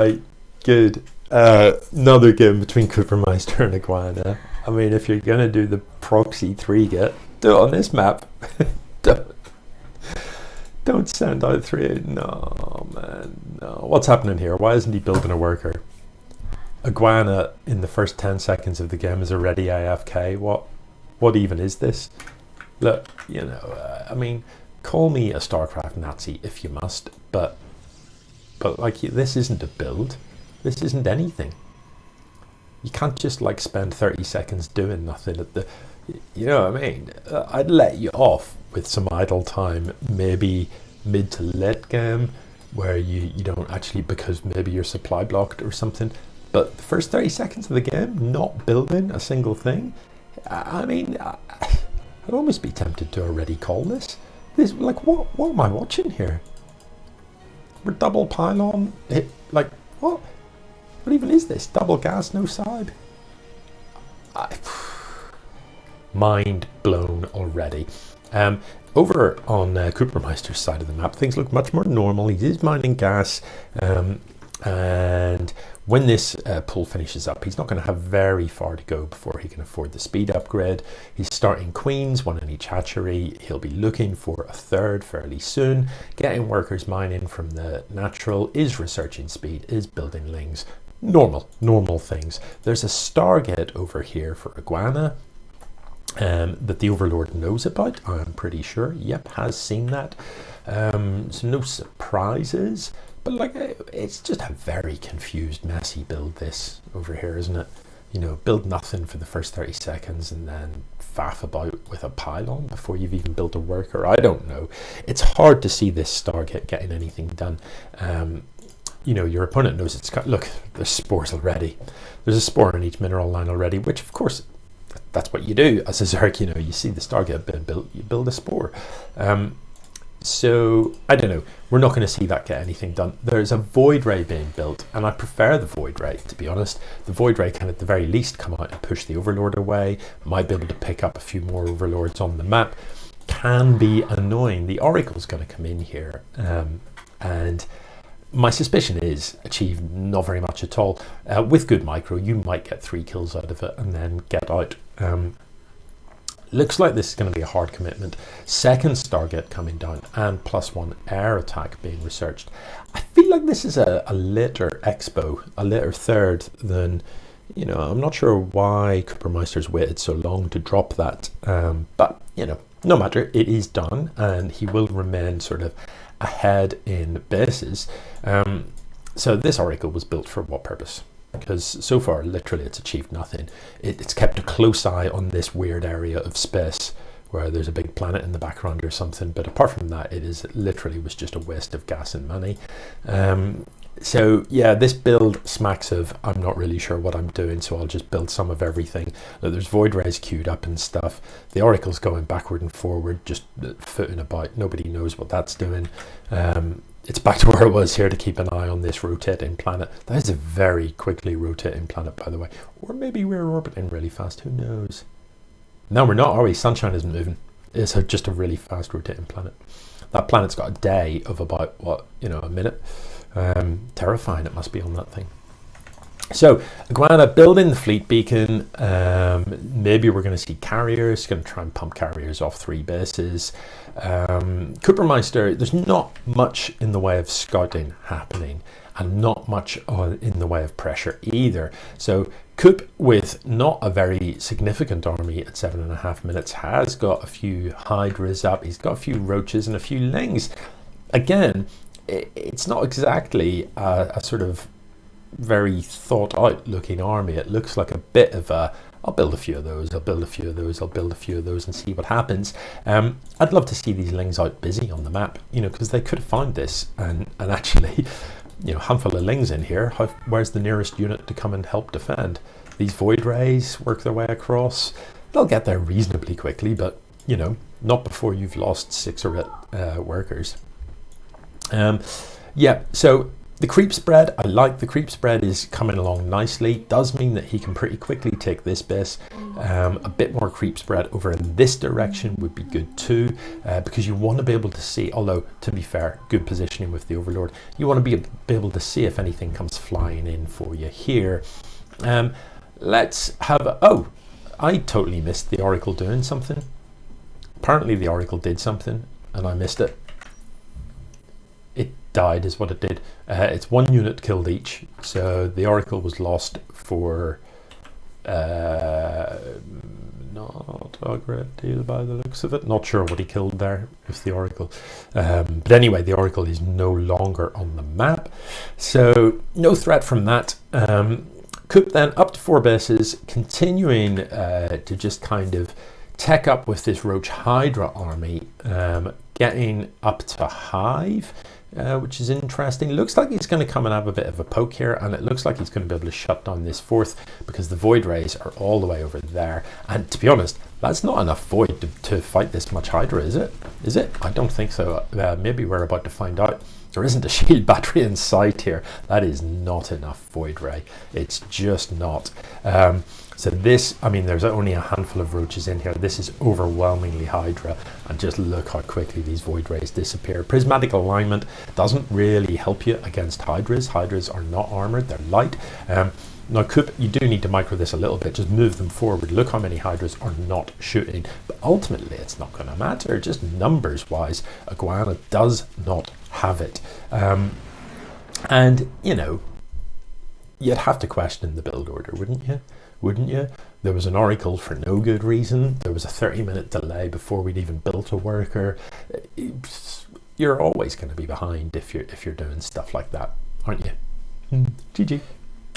Right, good. Another game between Kupermeister and aguannah. I mean, if you're gonna do the proxy 3 get, do it on this map. don't, don't send out 3. No, man, no. What's happening here? Why isn't he building a worker? Aguannah in the first 10 seconds of the game is already AFK. What even is this? Look, I mean, call me a StarCraft Nazi if you must, but like, this isn't a build. This isn't anything. You can't just like spend 30 seconds doing nothing at the, you know what I mean? I'd let you off with some idle time, maybe mid to late game, where you don't actually, because maybe you're supply blocked or something. But the first 30 seconds of the game, not building a single thing. I mean, I'd almost be tempted to already call this. This, like, what am I watching here? We're double pylon, like, what? What even is this? Double gas, no side? Mind blown already. Over on Kupermeister's side of the map, things look much more normal. He is mining gas, and when this pull finishes up, he's not going to have very far to go before he can afford the speed upgrade. He's starting queens, 1 in each hatchery. He'll be looking for a 3rd fairly soon. Getting workers mining from the natural, is researching speed, is building lings. Normal things. There's a Stargate over here for aguannah that the Overlord knows about, I'm pretty sure. Yep, has seen that. So no surprises. But like, it's just a very confused, messy build this over here, isn't it? Build nothing for the first 30 seconds and then faff about with a pylon before you've even built a worker. I don't know. It's hard to see this Stargate getting anything done. Your opponent knows it's got, look, there's spores already. There's a spore in each mineral line already, which of course, that's what you do as a Zerg. You see the Stargate being built, you build a spore. So I don't know, we're not going to see that get anything done. There's a Void Ray being built, and I prefer the Void Ray, to be honest. The Void Ray can at the very least come out and push the Overlord away, might be able to pick up a few more Overlords on the map. Can be annoying. The Oracle's going to come in here, and my suspicion is achieve not very much at all. With good micro, you might get 3 kills out of it and then get out. Looks like this is going to be a hard commitment. Second Stargate coming down and +1 air attack being researched. I feel like this is a later expo, a later 3rd than, I'm not sure why Kupermeister's waited so long to drop that. But, no matter, it is done, and he will remain sort of ahead in bases. So this Oracle was built for what purpose? Because so far, literally, it's achieved nothing. It's kept a close eye on this weird area of space where there's a big planet in the background or something. But apart from that, literally was just a waste of gas and money. So yeah, this build smacks of, I'm not really sure what I'm doing, so I'll just build some of everything. There's Void Rays queued up and stuff. The Oracle's going backward and forward, just footing about. Nobody knows what that's doing. It's back to where it was here to keep an eye on this rotating planet. That is a very quickly rotating planet, by the way. Or maybe we're orbiting really fast, who knows? No, we're not, are we? Sunshine isn't moving. It's just a really fast rotating planet. That planet's got a day of about, a minute. Terrifying it must be on that thing. So aguannah building the fleet beacon. Maybe we're going to see carriers. Going to try and pump carriers off 3 bases. Kupermeister, there's not much in the way of scouting happening, and not much in the way of pressure either. So Coop, with not a very significant army at 7.5 minutes, has got a few hydras up. He's got a few roaches and a few lings. Again, it's not exactly a sort of very thought out looking army. It looks like a bit of a, I'll build a few of those, I'll build a few of those, I'll build a few of those and see what happens. I'd love to see these lings out busy on the map, because they could have found this and actually, handful of lings in here. Where's the nearest unit to come and help defend? These Void Rays work their way across. They'll get there reasonably quickly, but not before you've lost 6 or 8 workers. Yeah, so The creep spread, I like the creep spread is coming along nicely. Does mean that he can pretty quickly take this base. A bit more creep spread over in this direction would be good too, because you want to be able to see, although to be fair, good positioning with the Overlord, you want to be able to see if anything comes flying in for you here. Let's have, oh, I totally missed the Oracle doing something. Apparently the Oracle did something and I missed it. It died is what it did. It's 1 unit killed each, so the Oracle was lost for not a great deal by the looks of it. Not sure what he killed there with the Oracle, but anyway, the Oracle is no longer on the map, so no threat from that. Coop then up to 4 bases, continuing to just kind of tech up with this Roach Hydra army, getting up to Hive, which is interesting. Looks like he's going to come and have a bit of a poke here, and it looks like he's going to be able to shut down this 4th because the Void Rays are all the way over there. And to be honest, that's not enough Void to fight this much Hydra, is it? Is it? I don't think so. Maybe we're about to find out. There isn't a shield battery in sight here. That is not enough Void Ray. It's just not. So this, I mean, there's only a handful of roaches in here. This is overwhelmingly Hydra, and just look how quickly these Void Rays disappear. Prismatic alignment doesn't really help you against Hydras. Hydras are not armored, they're light. Now, Coop, you do need to micro this a little bit, just move them forward. Look how many Hydras are not shooting. But ultimately, it's not going to matter, just numbers-wise. Aguannah does not have it. And, you know, you'd have to question the build order, wouldn't you? Wouldn't you? There was an Oracle for no good reason. There was a 30-minute delay before we'd even built a worker. You're always going to be behind if you're doing stuff like that, aren't you? GG.